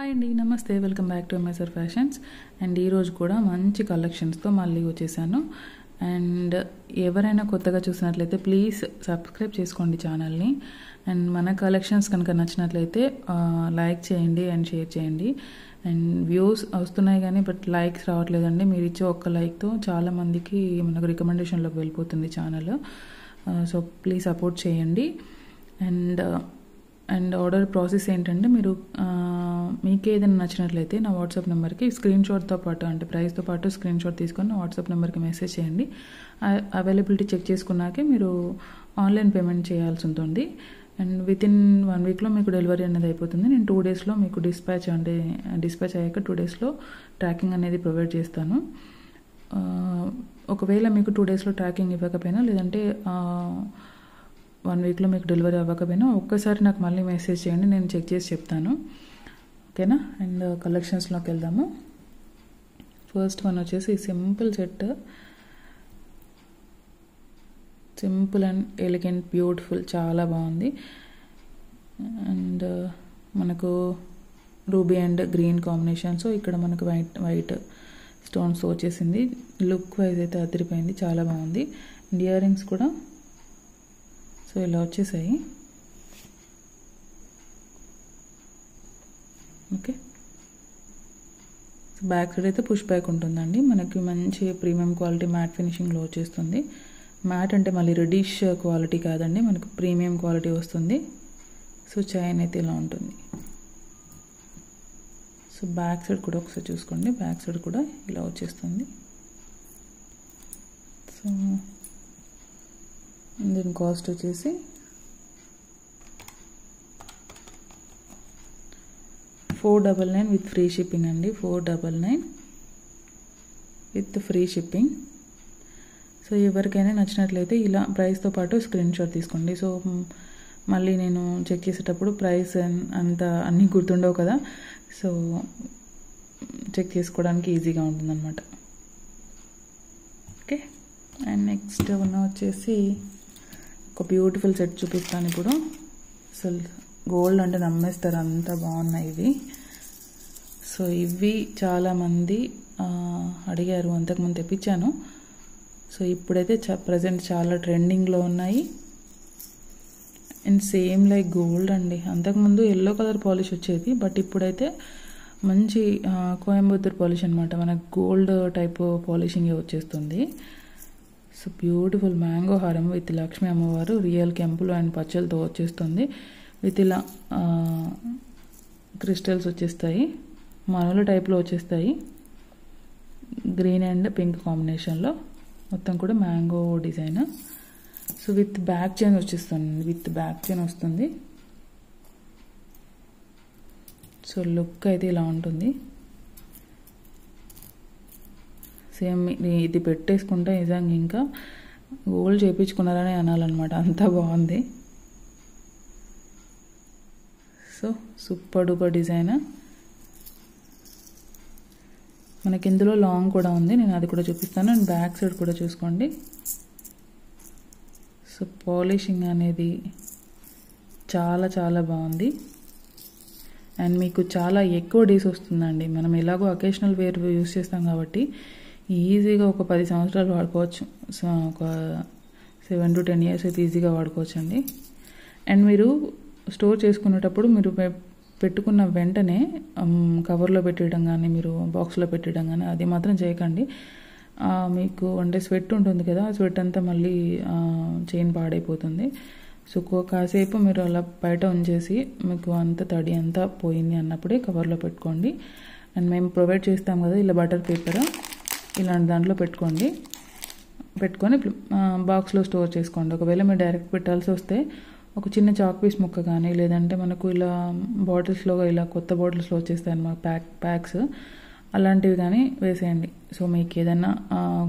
Hi అండి, నమస్తే. Welcome back to MSR fashions. And ఈరోజు కూడా మంచి కలెక్షన్స్తో మళ్ళీ వచ్చేసాను. అండ్ ఎవరైనా కొత్తగా చూసినట్లయితే ప్లీజ్ సబ్స్క్రైబ్ చేసుకోండి ఛానల్ని. అండ్ మన కలెక్షన్స్ కనుక నచ్చినట్లయితే లైక్ చేయండి అండ్ షేర్ చేయండి. అండ్ వ్యూస్ వస్తున్నాయి కానీ బట్ లైక్స్ రావట్లేదండి. మీరు ఇచ్చే ఒక్క లైక్తో చాలామందికి మనకు రికమెండేషన్లోకి వెళ్ళిపోతుంది ఛానల్. సో ప్లీజ్ సపోర్ట్ చేయండి. అండ్ ఆర్డర్ ప్రాసెస్ ఏంటంటే, మీరు మీకు ఏదైనా నచ్చినట్లయితే నా వాట్సాప్ నెంబర్కి స్క్రీన్ షాట్తో పాటు, అంటే ప్రైస్తో పాటు స్క్రీన్ షాట్ తీసుకొని నా వాట్సాప్ నెంబర్కి మెసేజ్ చేయండి. అవైలబిలిటీ చెక్ చేసుకున్నాకే మీరు ఆన్లైన్ పేమెంట్ చేయాల్సి ఉంటుంది. అండ్ వితిన్ 1 వీక్లో మీకు డెలివరీ అనేది అయిపోతుంది. నేను 2 డేస్లో మీకు డిస్పాచ్ అయ్యాక 2 డేస్లో ట్రాకింగ్ అనేది ప్రొవైడ్ చేస్తాను. ఒకవేళ మీకు 2 డేస్లో ట్రాకింగ్ ఇవ్వకపోయినా, లేదంటే 1 వీక్లో మీకు డెలివరీ అవ్వకపోయినా ఒక్కసారి నాకు మళ్ళీ మెసేజ్ చేయండి, నేను చెక్ చేసి చెప్తాను. ఓకేనా? అండ్ కలెక్షన్స్లోకి వెళ్దాము. ఫస్ట్ వన్ వచ్చేసి simple set, simple and elegant, beautiful, చాలా బాగుంది. అండ్ మనకు ruby and green combination. So ఇక్కడ మనకు వైట్ స్టోన్స్ వచ్చేసింది. లుక్ వైజ్ అయితే అదిరిపోయింది, చాలా బాగుంది. అండ్ ఇయర్ రింగ్స్ కూడా సో ఇలా వచ్చేసాయి. ఓకే, బ్యాక్ సైడ్ అయితే పుష్ బ్యాక్ ఉంటుందండి. మనకి మంచి ప్రీమియం క్వాలిటీ మ్యాట్ ఫినిషింగ్లో వచ్చేస్తుంది. మ్యాట్ అంటే మళ్ళీ రెడిష్ క్వాలిటీ కాదండి, మనకు ప్రీమియం క్వాలిటీ వస్తుంది. సో చైన్ అయితే ఇలా ఉంటుంది. సో బ్యాక్ సైడ్ కూడా ఒకసారి చూసుకోండి, బ్యాక్ సైడ్ కూడా ఇలా వచ్చేస్తుంది. సో దీని కాస్ట్ వచ్చేసి $499 విత్ ఫ్రీ షిప్పింగ్ అండి. $499 విత్ ఫ్రీ షిప్పింగ్. సో ఎవరికైనా నచ్చినట్లయితే ఇలా ప్రైస్తో పాటు స్క్రీన్ షాట్ తీసుకోండి. సో మళ్ళీ నేను చెక్ చేసేటప్పుడు ప్రైస్ అంత అన్నీ గుర్తుండవు కదా, సో చెక్ చేసుకోవడానికి ఈజీగా ఉంటుందన్నమాట. ఓకే, అండ్ నెక్స్ట్ ఉన్న వచ్చేసి ఒక బ్యూటిఫుల్ సెట్ చూపిస్తాను ఇప్పుడు. అసలు గోల్డ్ అంటే నమ్మేస్తారు, అంత బాగున్నాయి ఇవి. సో ఇవి చాలామంది అడిగారు, అంతకుముందు తెప్పించాను. సో ఇప్పుడైతే ప్రజెంట్ చాలా ట్రెండింగ్లో ఉన్నాయి. అండ్ సేమ్ లైక్ గోల్డ్ అండి. అంతకుముందు ఎల్లో కలర్ పాలిష్ వచ్చేది, బట్ ఇప్పుడైతే మంచి కోయంబత్తూర్ పాలిష్ అనమాట, మనకు గోల్డ్ టైప్ పాలిషింగ్ వచ్చేస్తుంది. సో బ్యూటిఫుల్ మ్యాంగో హారం విత్ లక్ష్మీ అమ్మవారు రియల్ కెంపులు అండ్ పచ్చలతో వచ్చేస్తుంది. విత్ ఇలా క్రిస్టల్స్ వచ్చేస్తాయి, మనుల టైప్లో వచ్చేస్తాయి. గ్రీన్ అండ్ పింక్ కాంబినేషన్లో మొత్తం కూడా mango design. So with back chain వచ్చేస్తుంది, విత్ బ్యాక్ చైన్ వస్తుంది. సో లుక్ అయితే ఇలా ఉంటుంది. సేమ్ ఇది పెట్టేసుకుంటే నిజంగా ఇంకా గోల్డ్ చేయించుకున్నారని అనాలన్నమాట, అంతా బాగుంది. So super duper design. మనకి ఇందులో లాంగ్ కూడా ఉంది, నేను అది కూడా చూపిస్తాను. అండ్ బ్యాక్ సైడ్ కూడా చూసుకోండి. సో పాలిషింగ్ అనేది చాలా చాలా బాగుంది. అండ్ మీకు చాలా ఎక్కువ డేస్ వస్తుందండి. మనం ఎలాగో అకేషనల్ వేర్ యూస్ చేస్తాం కాబట్టి ఈజీగా ఒక 10 సంవత్సరాలు వాడుకోవచ్చు. సో ఒక 7 to 10 years అయితే ఈజీగా వాడుకోవచ్చు అండి. అండ్ మీరు స్టోర్ చేసుకునేటప్పుడు మీరు పెట్టుకున్న వెంటనే కవర్లో పెట్టడం కానీ, మీరు బాక్స్లో పెట్టడం కానీ అది మాత్రం చేయకండి. మీకు అంటే స్వెట్ ఉంటుంది కదా, ఆ స్వెట్ అంతా మళ్ళీ చైన్ పాడైపోతుంది. సో కాసేపు మీరు అలా బయట ఉంచేసి మీకు అంత తడి అంతా పోయింది అన్నప్పుడే కవర్లో పెట్టుకోండి. అండ్ మేము ప్రొవైడ్ చేస్తాం కదా ఇలా బటర్ పేపర్, ఇలాంటి దాంట్లో పెట్టుకొని బాక్స్లో స్టోర్ చేసుకోండి. ఒకవేళ మీరు డైరెక్ట్ పెట్టాల్సి వస్తే ఒక చిన్న చాక్ పీస్ ముక్క కానీ, లేదంటే మనకు ఇలా బాటిల్స్లో ఇలా కొత్త బాటిల్స్లో వచ్చేస్తాయి అన్నమాట ప్యాక్స్, అలాంటివి కానీ వేసేయండి. సో మీకు ఏదన్నా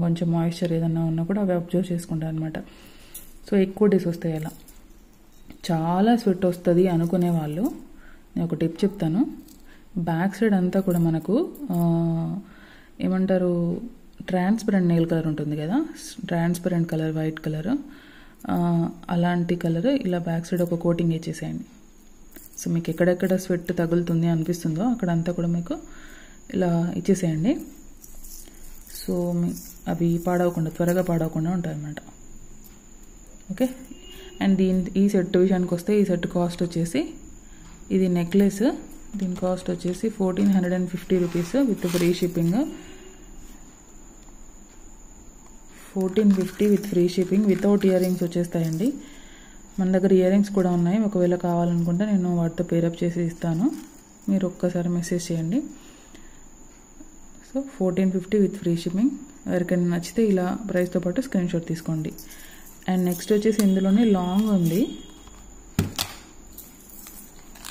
కొంచెం మాయిశ్చర్ ఏదన్నా ఉన్నా కూడా అవి అబ్జర్వ్ చేసుకుంటారు అనమాట. సో ఎక్కువ డేస్ వస్తాయి. అలా చాలా స్వెట్ వస్తుంది అనుకునే వాళ్ళు నేను ఒక టిప్ చెప్తాను. బ్యాక్ సైడ్ అంతా కూడా మనకు ఏమంటారు, ట్రాన్స్పరెంట్ నెయిల్ కలర్ ఉంటుంది కదా, ట్రాన్స్పరెంట్ కలర్, వైట్ కలర్, అలాంటి కలర్ ఇలా బ్యాక్ సైడ్ ఒక కోటింగ్ ఇచ్చేసేయండి. సో మీకు ఎక్కడెక్కడ స్వెట్ తగులుతుంది అనిపిస్తుందో అక్కడంతా కూడా మీకు ఇలా ఇచ్చేసేయండి. సో అవి త్వరగా పాడవకుండా ఉంటాయి అన్నమాట. ఓకే. అండ్ ఈ సెట్ విషయానికి వస్తే ఈ సెట్ కాస్ట్ వచ్చేసి, ఇది నెక్లెస్, దీని కాస్ట్ వచ్చేసి 1450 rupees with free shipping. 1450 with free shipping, without ear rings వచ్చేస్తాయండి. మన దగ్గర ఇయర్ రింగ్స్ కూడా ఉన్నాయి, ఒకవేళ కావాలనుకుంటే నేను వాటితో పేరప్ చేసి ఇస్తాను, మీరు ఒక్కసారి మెసేజ్ చేయండి. So 1450 with free shipping. ఎవరికైనా నచ్చితే ఇలా ప్రైస్తో పాటు స్క్రీన్ షాట్ తీసుకోండి. అండ్ నెక్స్ట్ వచ్చేసి ఇందులోనే లాంగ్ ఉంది.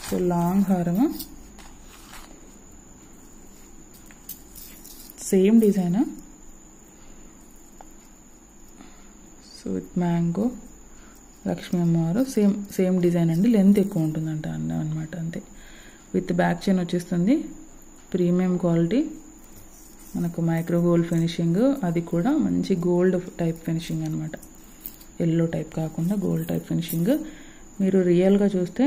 సో లాంగ్ హారము, same design, so with mango, Lakshmi అమ్మవారు, సేమ్ డిజైన్ అండి. లెంత్ ఎక్కువ ఉంటుందంట అనమాట, అంతే. విత్ బ్యాక్ చైన్ వచ్చేస్తుంది, ప్రీమియం క్వాలిటీ, మనకు మైక్రో గోల్డ్ ఫినిషింగ్, అది కూడా మంచి గోల్డ్ టైప్ ఫినిషింగ్ అనమాట, ఎల్లో టైప్ కాకుండా గోల్డ్ టైప్ ఫినిషింగ్. మీరు రియల్గా చూస్తే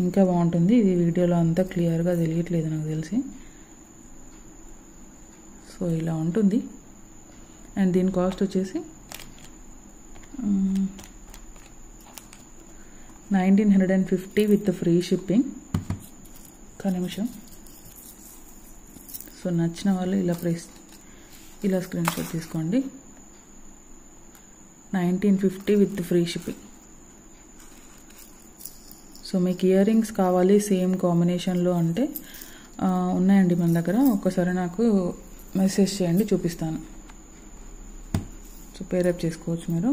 ఇంకా బాగుంటుంది, ఇది వీడియోలో అంతా క్లియర్గా తెలియట్లేదు నాకు తెలిసి. సో ఇలా ఉంటుంది. అండ్ దీని కాస్ట్ వచ్చేసి 1950 విత్ ఫ్రీ షిప్పింగ్. ఒక నిమిషం. సో నచ్చిన వాళ్ళు ఇలా స్క్రీన్ షాట్ తీసుకోండి. 1950 విత్ ఫ్రీ షిప్పింగ్. సో మీకు ఇయర్ రింగ్స్ కావాలి సేమ్ కాంబినేషన్లో అంటే ఉన్నాయండి మన దగ్గర, ఒక్కసారి నాకు మెసేజ్ చేయండి, చూపిస్తాను. సో పేరప్ చేసుకోవచ్చు మీరు.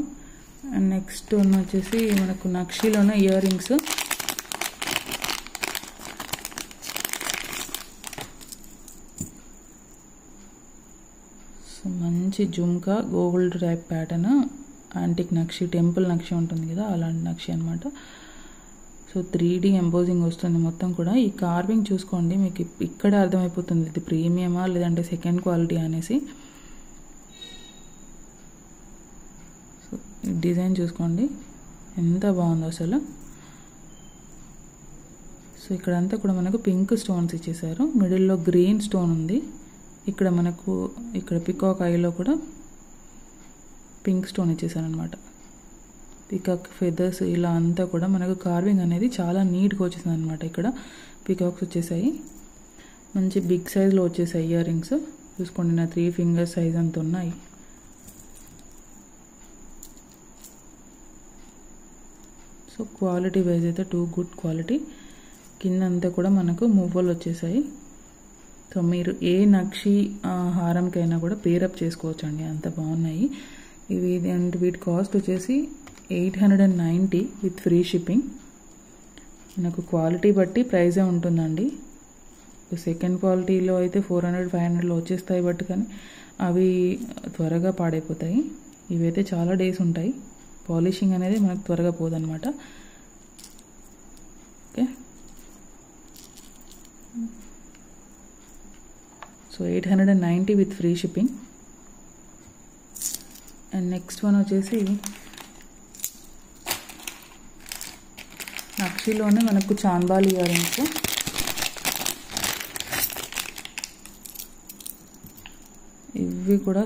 అండ్ నెక్స్ట్ వచ్చేసి మనకు నక్షీలోనే ఇయర్ రింగ్స్. సో మంచి jhumka gold type pattern, antique nakshi, temple nakshi ఉంటుంది కదా, అలాంటి నక్షి అనమాట. సో 3D ఎంబోజింగ్ వస్తుంది మొత్తం కూడా. ఈ కార్వింగ్ చూసుకోండి, మీకు ఇక్కడ అర్థమైపోతుంది ఇది ప్రీమియమా లేదంటే సెకండ్ క్వాలిటీ అనేసి. సో డిజైన్ చూసుకోండి ఎంత బాగుందో అసలు. సో ఇక్కడంతా కూడా మనకు పింక్ స్టోన్స్ ఇచ్చేసారు, మిడిల్లో గ్రీన్ స్టోన్ ఉంది. ఇక్కడ పికాక్ ఐలో కూడా పింక్ స్టోన్ ఇచ్చేసారు అనమాట. పికాక్ ఫెదర్స్ ఇలా అంతా కూడా మనకు కార్వింగ్ అనేది చాలా నీట్గా వచ్చేసింది అనమాట. ఇక్కడ పికాక్స్ వచ్చేసాయి, మంచి బిగ్ సైజ్లో వచ్చేసాయి ఇయర్ రింగ్స్. చూసుకోండి, నా 3 ఫింగర్స్ సైజ్ అంత ఉన్నాయి. సో క్వాలిటీ వైజ్ అయితే గుడ్ క్వాలిటీ. కింద అంతా కూడా మనకు మువ్వలు వచ్చేసాయి. సో మీరు ఏ నక్షి హారంకైనా కూడా పేరప్ చేసుకోవచ్చు అండి, అంత బాగున్నాయి ఇవి. అండ్ వీటి కాస్ట్ వచ్చేసి 890 విత్ ఫ్రీ షిప్పింగ్. మనకు క్వాలిటీ బట్టి ప్రైజే ఉంటుందండి. సెకండ్ క్వాలిటీలో అయితే 400-500లో వచ్చేస్తాయి, బట్ కానీ అవి త్వరగా పాడైపోతాయి. ఇవైతే చాలా డేస్ ఉంటాయి, పాలిషింగ్ అనేది మనకు త్వరగా పోదన్నమాట. Okay. So 890 with free shipping. And next one వచ్చేసి నక్షిలోనే మనకు చాంబాలి ఇయర్ రింగ్స్. ఇవి కూడా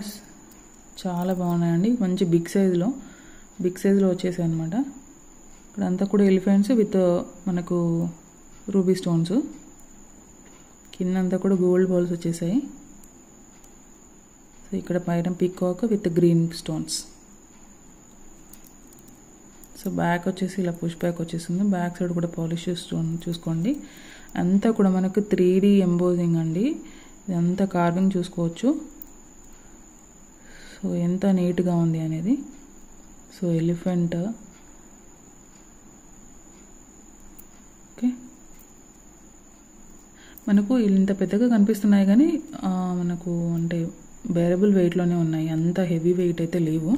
చాలా బాగున్నాయండి, మంచి బిగ్ సైజులో వచ్చేసాయి అనమాట. ఇక్కడంతా కూడా ఎలిఫెంట్స్ విత్ మనకు రూబీ స్టోన్స్, కిందంతా కూడా గోల్డ్ బాల్స్ వచ్చేసాయి. సో ఇక్కడ పైన peacock with green stones. So back వచ్చేసి ఇలా పుష్ బ్యాక్ వచ్చేసింది, బ్యాక్ సైడ్ కూడా పాలిష్ స్టోన్ చూసుకోండి. అంతా కూడా మనకు 3D ఎంబోజింగ్ అండి, ఇదంతా కార్వింగ్ చూసుకోవచ్చు. సో ఎంత నీట్గా ఉంది అనేది. So elephant, okay. మనకు ఇంత పెద్దగా కనిపిస్తున్నాయి కానీ మనకు అంటే బేరబుల్ వెయిట్లోనే ఉన్నాయి, అంత హెవీ వెయిట్ అయితే లేవు.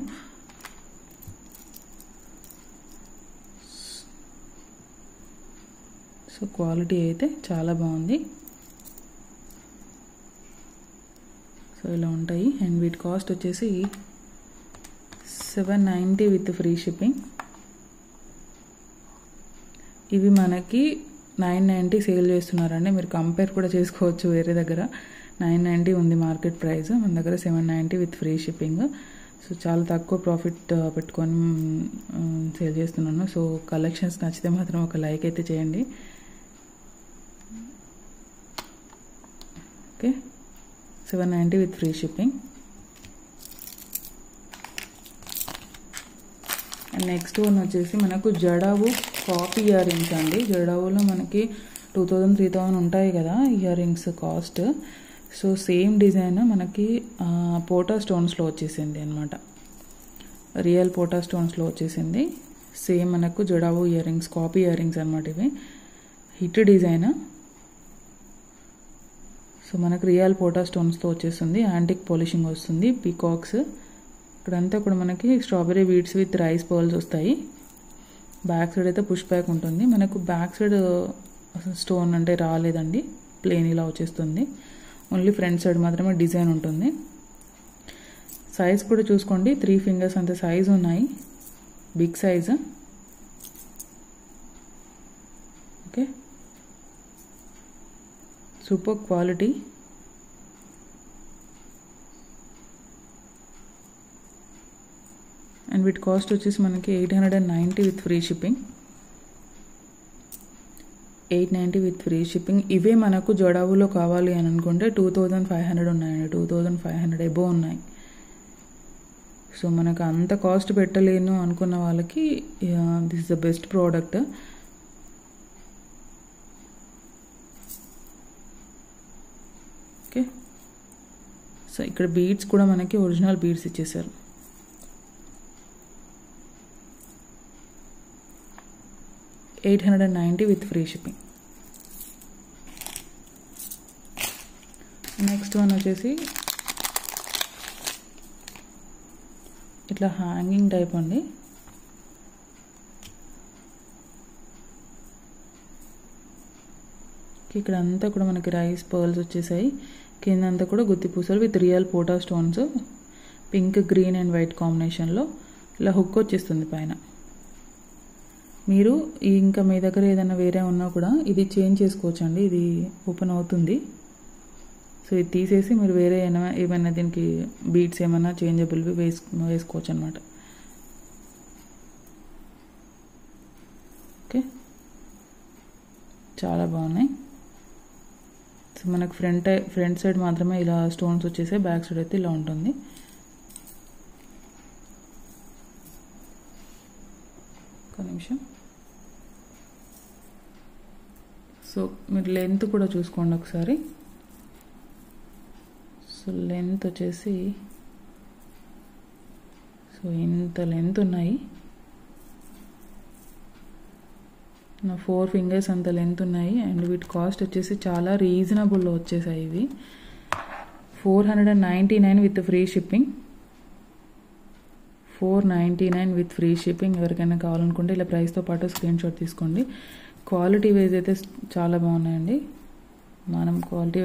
సో క్వాలిటీ అయితే చాలా బాగుంది. సో ఇలా ఉంటాయి. అండ్ వీటి కాస్ట్ వచ్చేసి 790 విత్ ఫ్రీ షిప్పింగ్. ఇవి మనకి 990 సేల్ చేస్తున్నారండి. మీరు కంపేర్ కూడా చేసుకోవచ్చు వేరే దగ్గర. 990 ఉంది మార్కెట్ ప్రైస్, మన దగ్గర 790 విత్ ఫ్రీ షిప్పింగ్. సో చాలా తక్కువ ప్రాఫిట్ పెట్టుకొని సేల్ చేస్తున్నాను. సో కలెక్షన్స్ నచ్చితే మాత్రం ఒక లైక్ అయితే చేయండి. Okay, 790 with free shipping. And next one వచ్చేసి మనకు జడావు కాపీ ఇయర్ రింగ్స్ అండి. జడావులో మనకి 2000-3000 ఉంటాయి కదా ear rings cost. So same design మనకి పోటా స్టోన్స్లో వచ్చేసింది అనమాట. రియల్ పోటా స్టోన్స్లో వచ్చేసింది. సేమ్ మనకు jadau ear rings, copy ear rings అనమాట. ఇవి హిట్ డిజైన్. సో మనకు రియల్ పోటా స్టోన్స్తో వచ్చేస్తుంది. యాంటిక్ పాలిషింగ్ వస్తుంది. పీకాక్స్ ఇక్కడంతా కూడా మనకి strawberry beads with rice pearls వస్తాయి. బ్యాక్ సైడ్ అయితే పుష్ బ్యాక్ ఉంటుంది. మనకు బ్యాక్ సైడ్ స్టోన్ అంటే రాలేదండి, ప్లెయిన్ ఇలా వచ్చేస్తుంది. ఓన్లీ ఫ్రంట్ సైడ్ మాత్రమే డిజైన్ ఉంటుంది. సైజ్ కూడా చూసుకోండి, 3 ఫింగర్స్ అంత సైజ్ ఉన్నాయి, big size. Okay, super quality. And వీటి కాస్ట్ వచ్చేసి మనకి 890 with free shipping. 890 with free shipping. ఇవే మనకు జడావులో కావాలి అని అనుకుంటే 2500 ఉన్నాయండి. 2500 ఎబో ఉన్నాయి. సో మనకు అంత కాస్ట్ పెట్టలేను అనుకున్న వాళ్ళకి this is the best product. Okay, so ఇక్కడ బీడ్స్ కూడా మనకి ఒరిజినల్ బీడ్స్ ఇచ్చేసారు. $890 with free shipping. Next one వచ్చేసి ఇట్లా హ్యాంగింగ్ టైప్ అండి. ఇక్కడ అంతా కూడా మనకి రైస్ పర్ల్స్ వచ్చేసాయి. కింద అంతా కూడా గుత్తి పూసలు with real pota stones, pink, green and white కాంబినేషన్లో ఇలా హుక్ వచ్చేస్తుంది పైన. మీరు ఇంకా మీ దగ్గర ఏదైనా వేరే ఉన్నా కూడా ఇది చేంజ్ చేసుకోవచ్చు అండి. ఇది ఓపెన్ అవుతుంది. సో ఇది తీసేసి మీరు వేరే ఏమైనా దీనికి బీడ్స్ ఏమైనా చేంజబుల్వి వేసుకోవచ్చు అనమాట. ఓకే, చాలా బాగున్నాయి. సో మనకు ఫ్రంట్ సైడ్ మాత్రమే ఇలా స్టోన్స్ వచ్చేసాయి, బ్యాక్ సైడ్ అయితే ఇలా ఉంటుంది. ఒక నిమిషం. సో మీరు లెంత్ కూడా చూసుకోండి ఒకసారి. సో లెంత్ వచ్చేసి సో ఇంత లెంత్ ఉన్నాయి. నా 4 ఫింగర్స్ అంత లెంత్ ఉన్నాయి. అండ్ వీటి కాస్ట్ వచ్చేసి చాలా రీజనబుల్లో వచ్చేసాయి. ఇవి 499 with free shipping. 499 with free shipping. ఎవరికైనా కావాలనుకుంటే ఇలా ప్రైస్తో పాటు స్క్రీన్ షాట్ తీసుకోండి. క్వాలిటీ వైజ్ అయితే చాలా బాగున్నాయండి. మనం క్వాలిటీ